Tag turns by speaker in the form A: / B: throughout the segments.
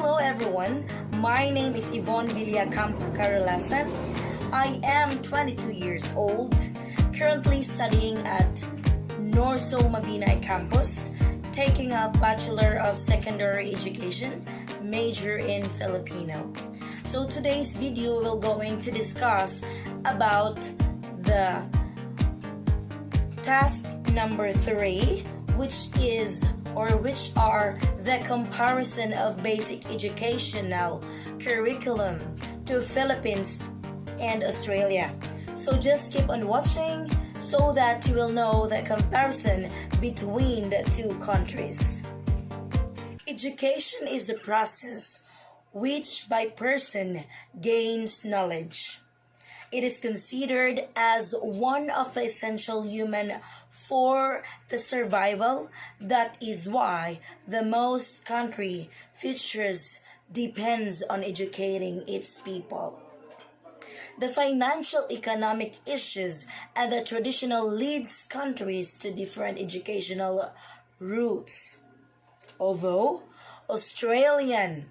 A: Hello everyone, my name is Yvonne Villacampa Carolasan. I am 22 years old, currently studying at Norso Mabinay campus, taking a Bachelor of Secondary Education, major in Filipino. So today's video we're going to discuss about the task number 3, which are the comparison of basic educational curriculum to Philippines and Australia. So just keep on watching so that you will know the comparison between the two countries. Education is the process which by person gains knowledge. It is considered as one of the essential human for the survival. That is why the most country futures depends on educating its people. The financial economic issues and the traditional leads countries to different educational routes. Although Australia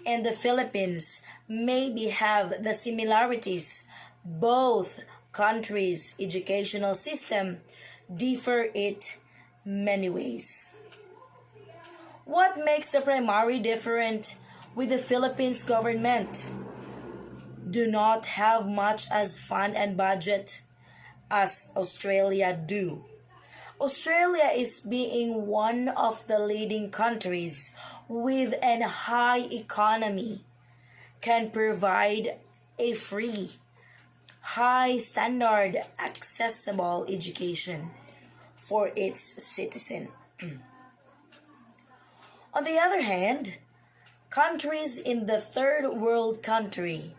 A: and the Philippines maybe have the similarities, both countries' educational system differ in many ways. What makes the primary different with the Philippines government? Do not have much as fund and budget as Australia do. Australia is being one of the leading countries with a high economy, can provide a free, high standard, accessible education for its citizens. On the other hand, countries in the third world country,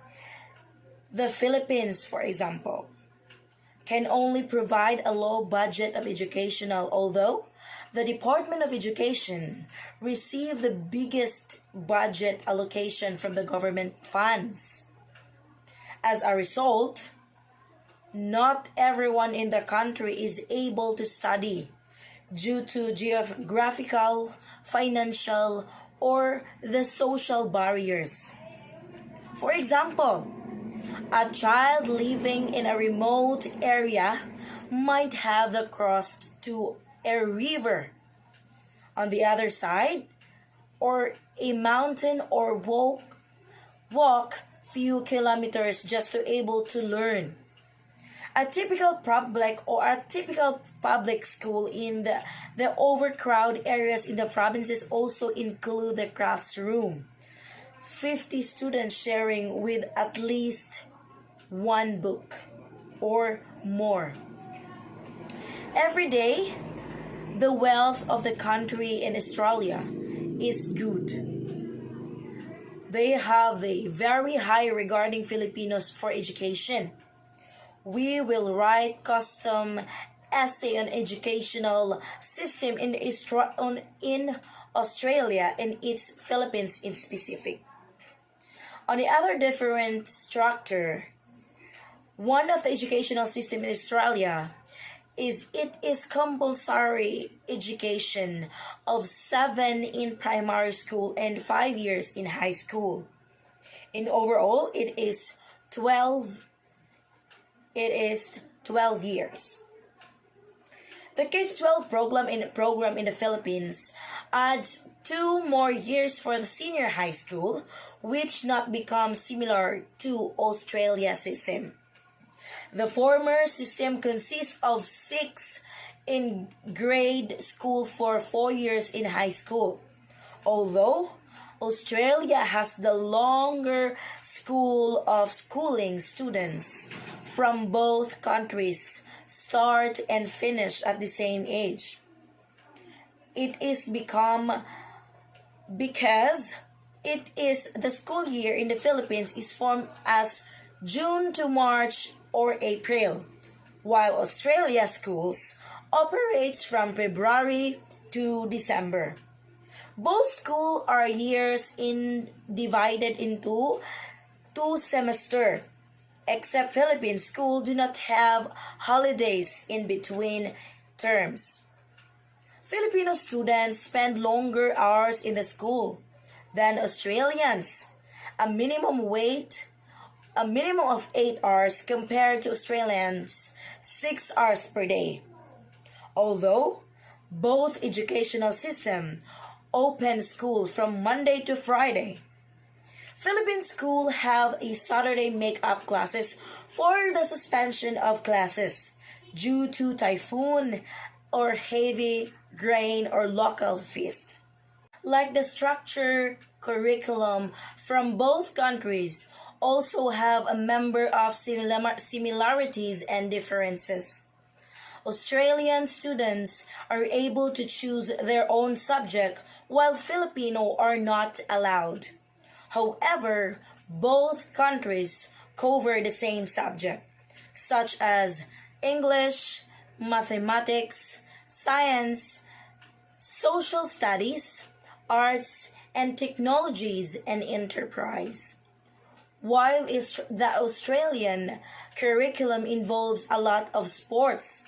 A: the Philippines for example, can only provide a low budget of educational, although the Department of Education receive the biggest budget allocation from the government funds. As a result, not everyone in the country is able to study due to geographical, financial, or the social barriers. For example, a child living in a remote area might have to cross to a river on the other side, or a mountain, or walk few kilometers just to able to learn. A typical public school in the overcrowded areas in the provinces also include the classroom. 50 students sharing with at least one book or more. Every day, the wealth of the country in Australia is good. They have a very high regarding Filipinos for education. We will write custom essay on educational system in Australia and its Philippines in specific. On the other different structure, one of the educational system in Australia is compulsory education of 7 in primary school and 5 years in high school. In overall, it is 12 years. The K-12 program in the Philippines adds 2 more years for the senior high school, which not become similar to Australia's system. The former system consists of 6 in grade school for 4 years in high school. Although Australia has the longer school of schooling, students from both countries start and finish at the same age. It is because the school year in the Philippines is formed as June to March or April, while Australia schools operates from February to December. Both schools are years divided into 2 semesters, except Philippine schools do not have holidays in between terms. Filipino students spend longer hours in the school than Australians. A minimum weight a minimum of 8 hours compared to Australians 6 hours per day. Although both educational system open school from Monday to Friday, Philippine school have a Saturday make-up classes for the suspension of classes due to typhoon or heavy rain or local feast. Like the structure curriculum from both countries also have a number of similarities and differences. Australian students are able to choose their own subject while Filipino are not allowed. However, both countries cover the same subject, such as English, mathematics, science, social studies, arts, and technologies and enterprise. While the Australian curriculum involves a lot of sports,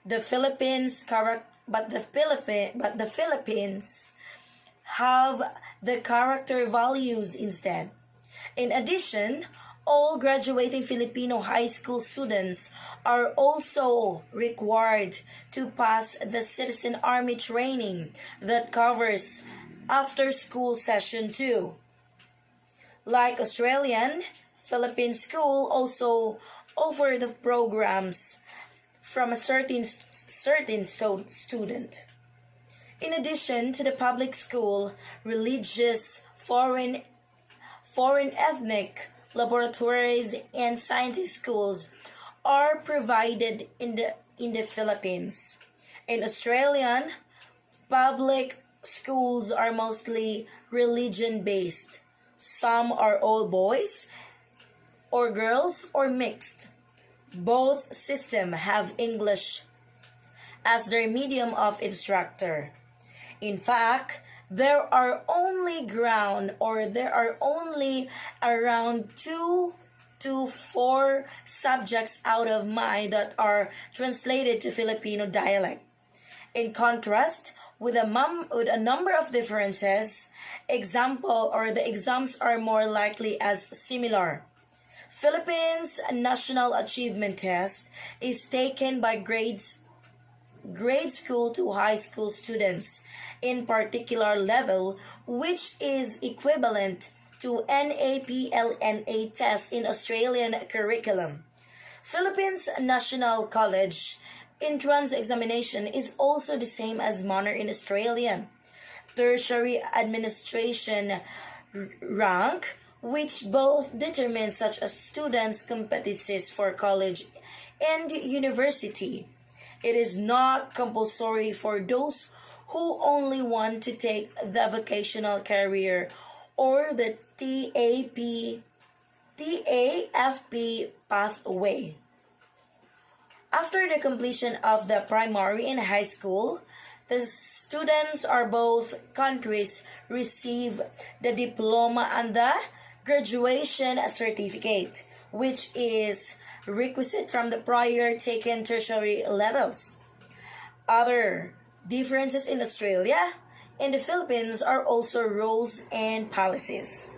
A: the Philippines have the character values instead. In addition, all graduating Filipino high school students are also required to pass the Citizen Army training that covers after school session 2. Like Australian, Philippine school also offer the programs from a certain student. In addition to the public school, religious, foreign ethnic, laboratories, and scientific schools are provided in the Philippines. In Australian, public schools are mostly religion-based. Some are all boys or girls or mixed. Both systems have English as their medium of instructor. In fact, there are only around 2 to 4 subjects out of mine that are translated to Filipino dialect. In contrast, with a number of differences, the exams are more likely as similar. Philippines National Achievement Test is taken by grade school to high school students in particular level, which is equivalent to NAPLNA test in Australian curriculum. Philippines National College entrance examination is also the same as manner in Australian. Tertiary administration rank, which both determine such as students' competencies for college and university. It is not compulsory for those who only want to take the vocational career or the TAFP pathway. After the completion of the primary and high school, the students of both countries receive the diploma and the graduation certificate, which is requisite from the prior taken tertiary levels. Other differences in Australia and the Philippines are also rules and policies.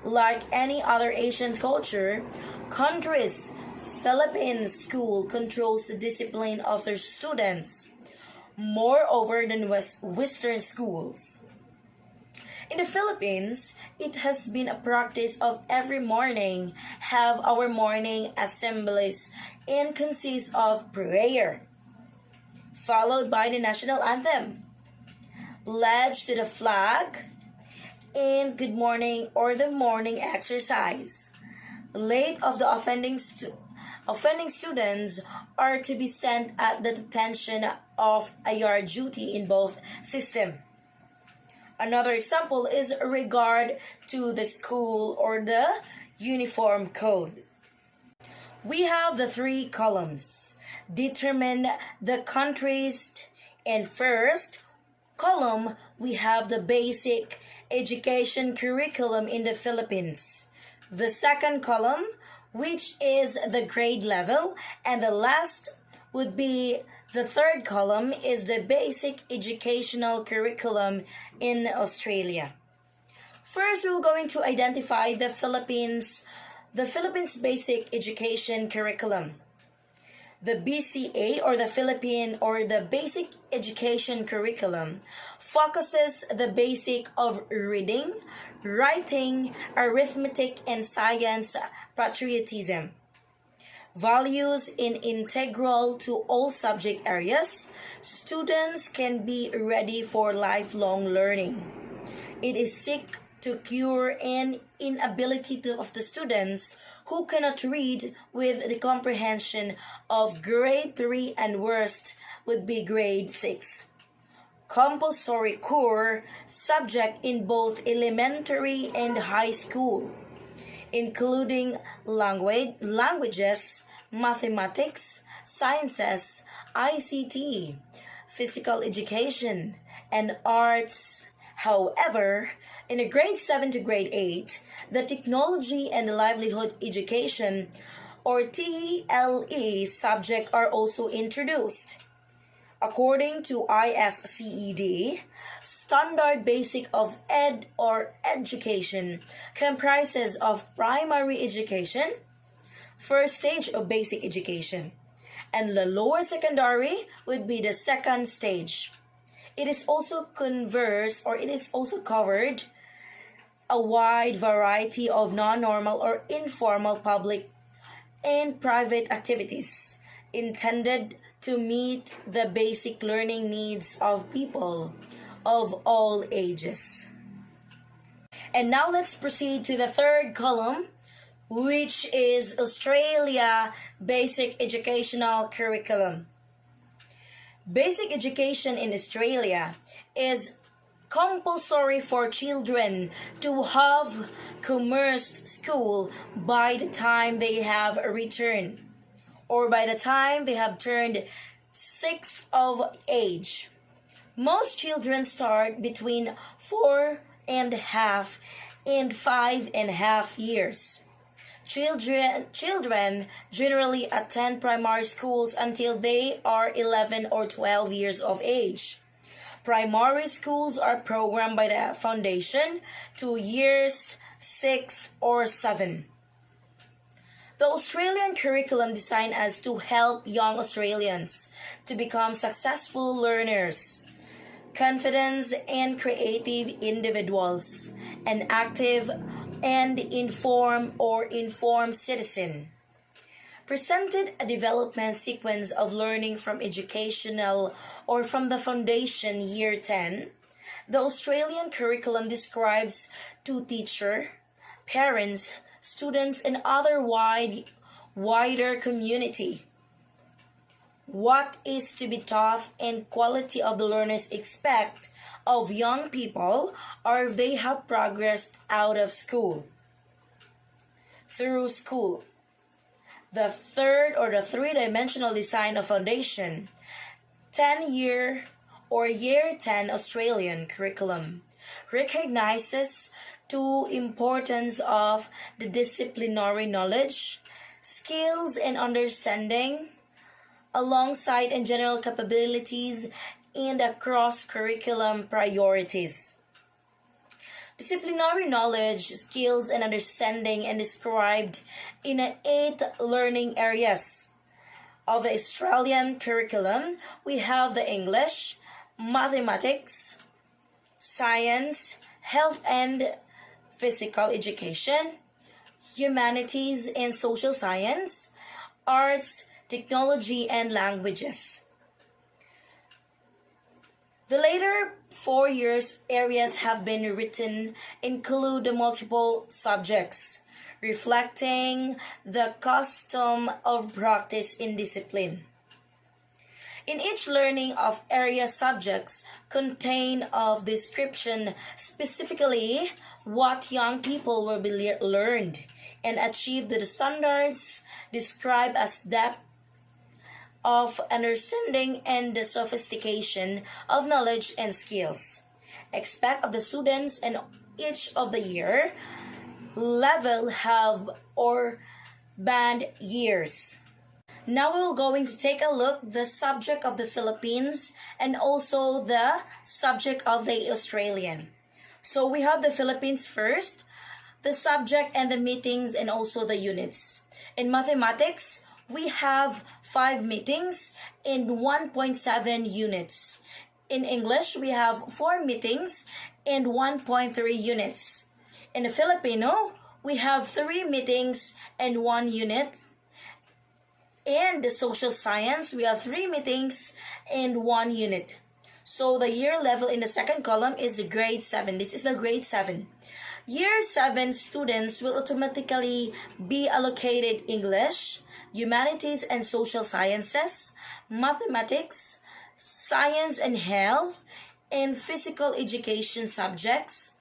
A: Like any other Asian countries, Philippine school controls the discipline of their students moreover than Western schools. In the Philippines, it has been a practice of every morning have our morning assemblies and consists of prayer, followed by the national anthem, pledge to the flag, and good morning or the morning exercise. Late of the offending students are to be sent at the detention of a yard duty in both systems. Another example is regard to the school or the uniform code. We have the 3 columns. Determine the countries, and first column we have the basic education curriculum in the Philippines. The second column, which is the grade level, and the last would be The third column is the basic educational curriculum in Australia. First, we're going to identify the Philippines basic education curriculum. The BCA, or the Philippine or the basic education curriculum, focuses the basic of reading, writing, arithmetic, and science patriotism. Values in integral to all subject areas. Students can be ready for lifelong learning. It is seek to cure an inability of the students who cannot read with the comprehension of grade 3 and worst would be grade 6. Compulsory core subject in both elementary and high school, including languages, mathematics, sciences, ICT, physical education, and arts. However, in a grade 7 to grade 8, the technology and livelihood education, or TLE, subject are also introduced. According to ISCED, standard basic of ed or education comprises of primary education, first stage of basic education, and the lower secondary would be the second stage. It is also covered a wide variety of non-normal or informal public and private activities intended to meet the basic learning needs of people of all ages. And now let's proceed to the third column, which is Australia Basic Educational Curriculum. Basic education in Australia is compulsory for children to have commenced school by the time they have returned, or by the time they have turned 6 of age. Most children start between 4.5 and 5.5 years. Children generally attend primary schools until they are 11 or 12 years of age. Primary schools are programmed by the foundation to years 6 or 7. The Australian curriculum designed as to help young Australians to become successful learners, confident and creative individuals, an active and informed citizen. Presented a development sequence of learning from educational or from the foundation year 10. The Australian curriculum describes to teacher, parents, students, and other wider community what is to be taught and quality of the learners expect of young people, or if they have progressed out of school through school. The third or the three-dimensional design of foundation 10-year or year 10 Australian curriculum recognizes the importance of the disciplinary knowledge, skills, and understanding alongside and general capabilities and across curriculum priorities. Disciplinary knowledge, skills, and understanding are described in 8 learning areas. Of the Australian curriculum, we have the English, mathematics, science, health and physical education, humanities and social science, arts, technology, and languages. The later 4 years areas have been written include the multiple subjects, reflecting the custom of practice in discipline. In each learning of area subjects contain of description specifically what young people will be learned and achieve the standards described as depth of understanding and the sophistication of knowledge and skills. Expect of the students in each of the year level have or band years. Now we're going to take a look the subject of the Philippines and also the subject of the Australian. So we have the Philippines first, the subject and the meetings and also the units. In mathematics, we have 5 meetings and 1.7 units. In English, we have 4 meetings and 1.3 units. In the Filipino, we have 3 meetings and 1 unit. In the social science, we have 3 meetings and 1 unit. So the year level in the second column is the grade 7. This is the grade 7. Year 7 students will automatically be allocated English, humanities and social sciences, mathematics, science and health, and physical education subjects.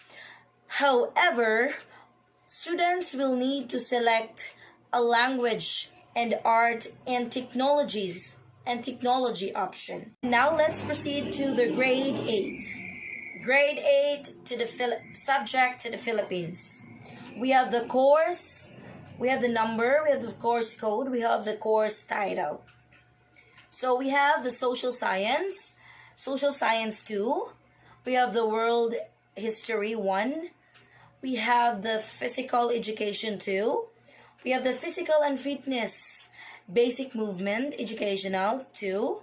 A: However, students will need to select a language and art and technology option. Now let's proceed to the grade 8. Grade 8 to the subject to the Philippines. We have the course, we have the number, we have the course code, we have the course title. So we have the social science 2, we have the world history 1, we have the physical education 2, we have the physical and fitness basic movement educational 2,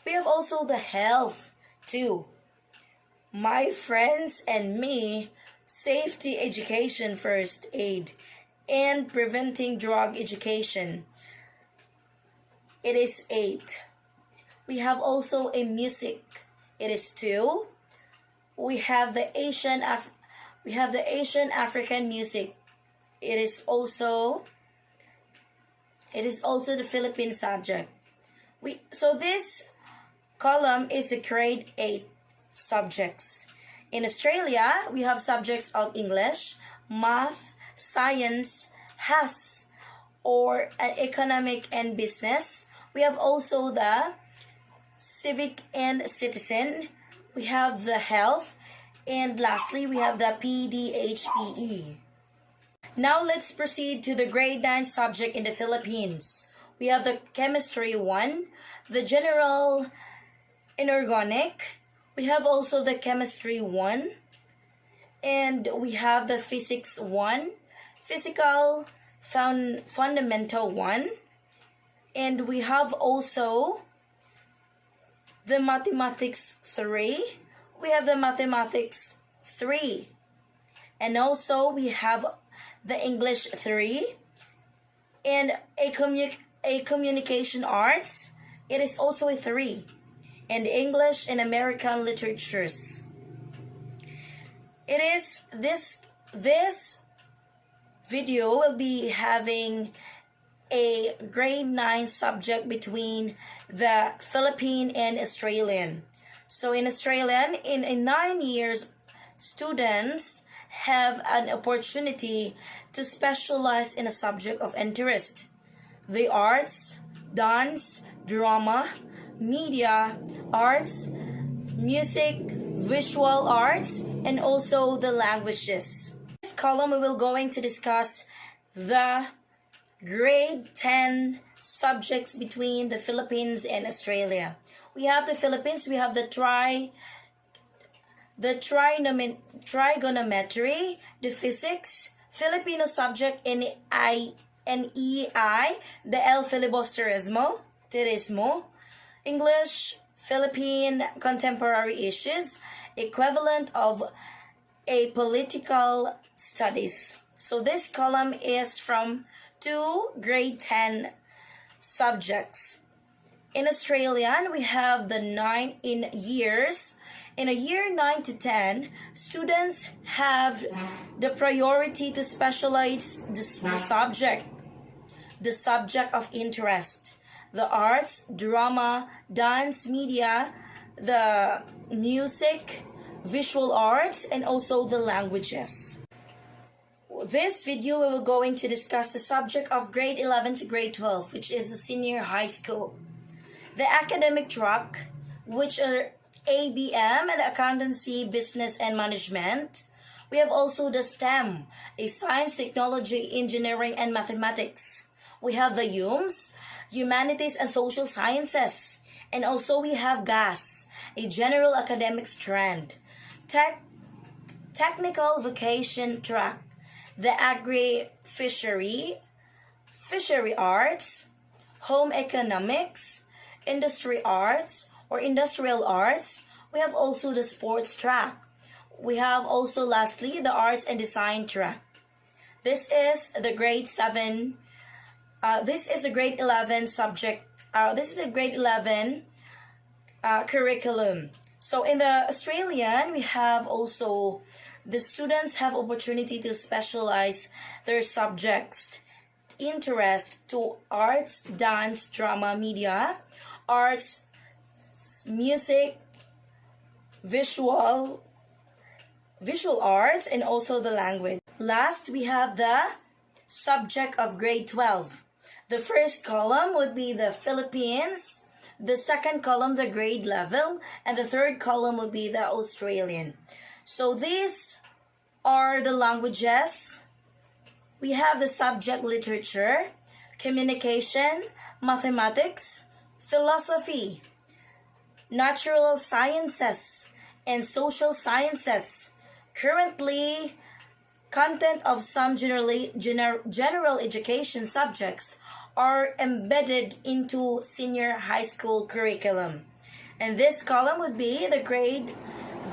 A: we have also the health 2. My friends and me, safety education first aid and preventing drug education. It is 8. We have also a music. It is 2. We have the Asian African music. It is also the Philippine subject. So this column is the grade 8 subjects. In Australia, we have subjects of English, math, science, HAS, or economic and business. We have also the civic and citizen. We have the health. And lastly, we have the PDHPE. Now let's proceed to the grade 9 subject in the Philippines. We have the chemistry 1, the general inorganic. We have also the chemistry 1. And we have the physics 1, physical fundamental 1. And we have also the mathematics 3. We have the mathematics 3. And also we have the English 3. And a communication arts, it is also a 3. And English and American literatures. It is this video will be having a grade 9 subject between the Philippine and Australian. So in Australian, in 9 years, students have an opportunity to specialize in a subject of interest. The arts, dance, drama, media, arts, music, visual arts, and also the languages. In this column, we will going to discuss the grade 10 subjects between the Philippines and Australia. We have the Philippines, we have the trigonometry, the physics, Filipino subject NEI, the El Filibusterismo, English, Philippine contemporary issues, equivalent of a political studies. So this column is from 2 grade 10 subjects. In Australian, we have the 9 in years. In a year 9 to 10, students have the priority to specialize the subject of interest. The arts, drama, dance, media, the music, visual arts, and also the languages. This video we will going to discuss the subject of grade 11 to grade 12, which is the senior high school. The academic track, which are ABM and accountancy, business and management. We have also the STEM, a science, technology, engineering, and mathematics. We have the HUMS, Humanities and Social Sciences. And also we have GAS, a general academic strand. Technical vocation track, the fishery arts, home economics, industry arts or industrial arts. We have also the sports track. We have also lastly the arts and design track. This is the grade 7. This is the grade 11 subject. This is the grade 11 curriculum. So in the Australian, we have also the students have opportunity to specialize their subjects interest to arts, dance, drama, media, arts, music, visual arts, and also the language. Last, we have the subject of grade 12. The first column would be the Philippines, the second column the grade level, and the third column would be the Australian. So these are the languages. We have the subject literature, communication, mathematics, philosophy, natural sciences, and social sciences. Currently, content of some general education subjects are embedded into senior high school curriculum. And this column would be the grade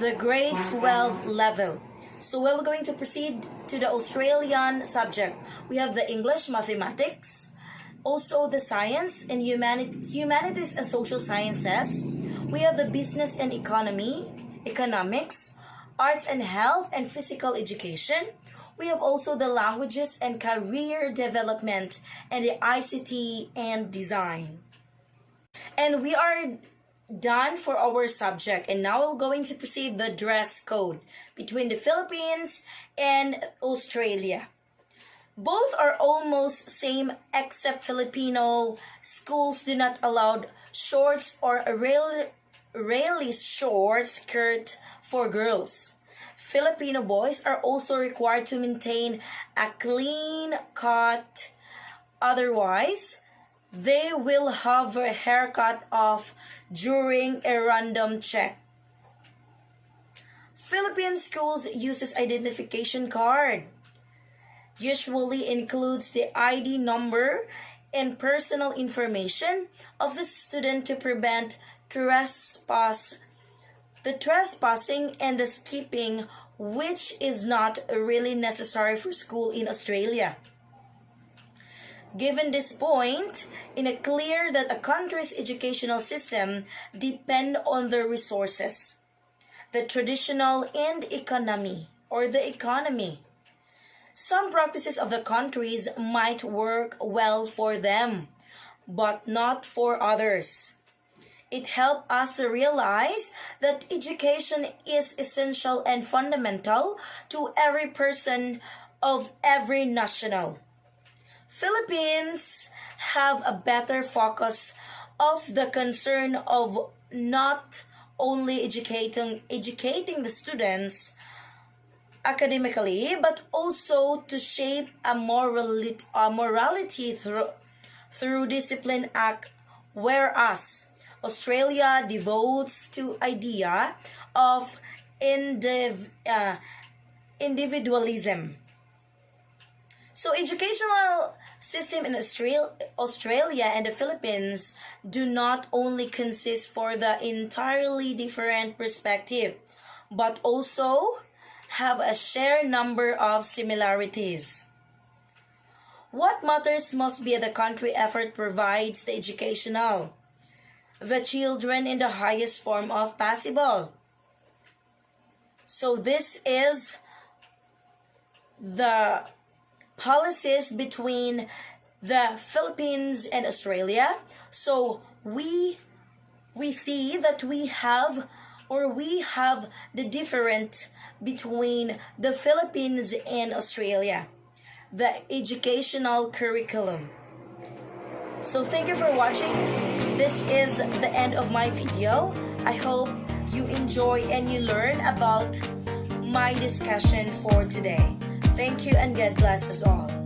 A: 12 level. So we're going to proceed to the Australian subject. We have the English, mathematics, also the science and humanities and social sciences. We have the business and economics, arts and health and physical education. We have also the languages and career development and the ICT and design. And we are done for our subject, and now we're going to proceed the dress code between the Philippines and Australia. Both are almost same except Filipino schools do not allow shorts or a really short skirt for girls. Filipino boys are also required to maintain a clean cut, otherwise they will have a haircut off during a random check. Philippine schools uses identification card. Usually includes the ID number and personal information of the student to prevent trespassing and the skipping, which is not really necessary for school in Australia. Given this point, it is clear that a country's educational system depend on their resources, the traditional and economy. Some practices of the countries might work well for them, but not for others. It helps us to realize that education is essential and fundamental to every person of every national. Philippines have a better focus of the concern of not only educating the students academically, but also to shape a morality through discipline act, whereas Australia devotes to idea of individualism. So educational system in Australia and the Philippines do not only consist for the entirely different perspective, but also have a shared number of similarities. What matters must be the country effort provides the educational, the children in the highest form of possible. So this is the policies between the Philippines and Australia. So we see that we have the difference between the Philippines and Australia, the educational curriculum. So thank you for watching. This is the end of my video. I hope you enjoy and you learn about my discussion for today. Thank you and God bless us all.